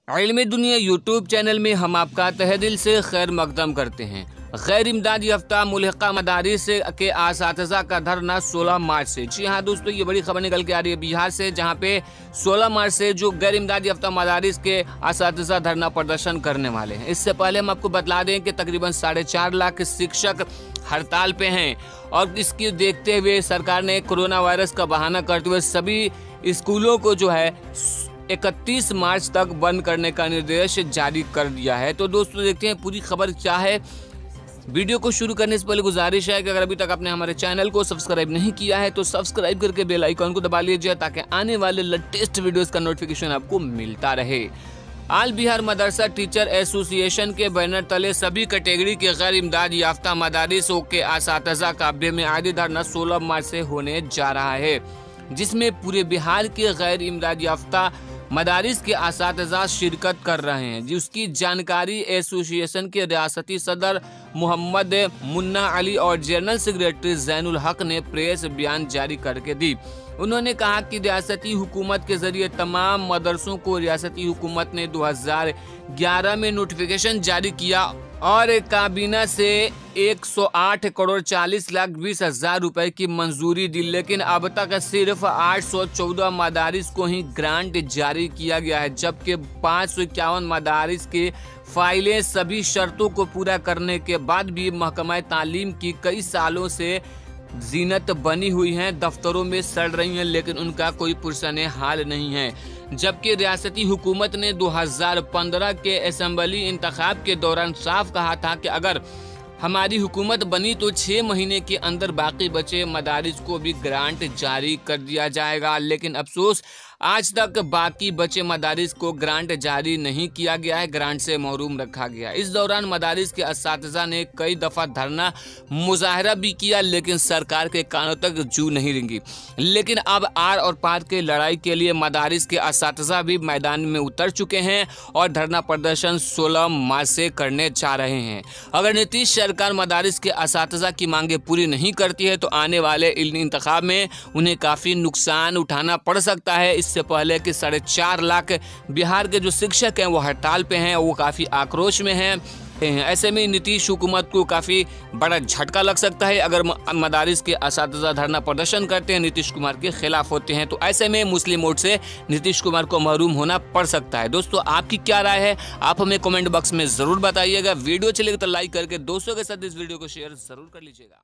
इल्मी दुनिया YouTube channel में हम आपका तहे दिल से खैर मकदम करते हैं। गैर इमदादी याफ्ता मुल्हिका मदारिस के असातिज़ा का धरना 16 मार्च से। जी हाँ दोस्तों, ये बड़ी खबर निकल के आ रही है बिहार से, जहाँ पे 16 मार्च से जो गैर इमदादी याफ्ता मदारिस के असातिज़ा धरना प्रदर्शन करने वाले हैं। इससे पहले हम आपको बतला दें कि तकरीबन 4.5 लाख शिक्षक हड़ताल पे हैं और इसकी देखते हुए सरकार ने कोरोना वायरस का बहाना करते हुए सभी स्कूलों को जो है 31 मार्च तक बंद करने का निर्देश जारी कर दिया है। तो दोस्तों देखते हैं पूरी खबर क्या है। वीडियो को शुरू करने से पहले गुजारिश है कि अगर अभी तक आपने हमारे चैनल को सब्सक्राइब नहीं किया है तो सब्सक्राइब करके बेल आइकन को दबा लीजिए ताकि आने वाले लेटेस्ट वीडियोस का नोटिफिकेशन आपको मिलता रहे। आल बिहार मदरसा टीचर एसोसिएशन के बैनर तले सभी कैटेगरी के गैर इमदाद याफ्ता मदारिसों के असातिज़ा का बेमियादी धरना 16 मार्च से होने जा रहा है, जिसमें पूरे बिहार के गैर इमदाद याफ्ता मदारिस के असातिज़ा शिरकत कर रहे हैं। जिसकी जानकारी एसोसिएशन के रियासती सदर मोहम्मद मुन्ना अली और जनरल सेक्रेटरी जैनुल हक ने प्रेस बयान जारी करके दी। उन्होंने कहा कि रियासती हुकूमत के जरिए तमाम मदरसों को रियासती हुकूमत ने 2011 में नोटिफिकेशन जारी किया और काबीना से 108 करोड़ 40 लाख 20 हजार रुपए की मंजूरी दी, लेकिन अब तक सिर्फ 814 मदारिस को ही ग्रांट जारी किया गया है, जबकि 551 मदारिस की फाइलें सभी शर्तों को पूरा करने के बाद भी महकमा तालीम की कई सालों से जीनत बनी हुई हैं, दफ्तरों में सड़ रही हैं, लेकिन उनका कोई पुरसने हाल नहीं है। जबकि रियासती हुकूमत ने 2015 के असेंबली इंतखाब के दौरान साफ कहा था कि अगर हमारी हुकूमत बनी तो 6 महीने के अंदर बाकी बचे मदारिस को भी ग्रांट जारी कर दिया जाएगा, लेकिन अफसोस आज तक बाकी बचे मदारिस को ग्रांट जारी नहीं किया गया है, ग्रांट से महरूम रखा गया। इस दौरान मदारिस के असातिज़ा ने कई दफ़ा धरना मुजाहरा भी किया, लेकिन सरकार के कानों तक जू नहीं रेंगी। लेकिन अब आर और पार के लड़ाई के लिए मदारिस के असातिज़ा भी मैदान में उतर चुके हैं और धरना प्रदर्शन 16 मार्च से करने जा रहे हैं। अगर नीतीश सरकार मदारिस के असातिज़ा की मांगे पूरी नहीं करती है तो आने वाले इंतखाब में उन्हें काफ़ी नुकसान उठाना पड़ सकता है। इससे पहले कि 4.5 लाख बिहार के जो शिक्षक हैं वो हड़ताल पे हैं, वो काफ़ी आक्रोश में हैं। ऐसे में नीतीश हुकूमत को काफ़ी बड़ा झटका लग सकता है अगर मदारिस के असातिज़ा धरना प्रदर्शन करते हैं, नीतीश कुमार के खिलाफ होते हैं, तो ऐसे में मुस्लिम वोट से नीतीश कुमार को महरूम होना पड़ सकता है। दोस्तों आपकी क्या राय है, आप हमें कमेंट बॉक्स में ज़रूर बताइएगा। वीडियो चलेगा तो लाइक करके दोस्तों के साथ इस वीडियो को शेयर ज़रूर कर लीजिएगा।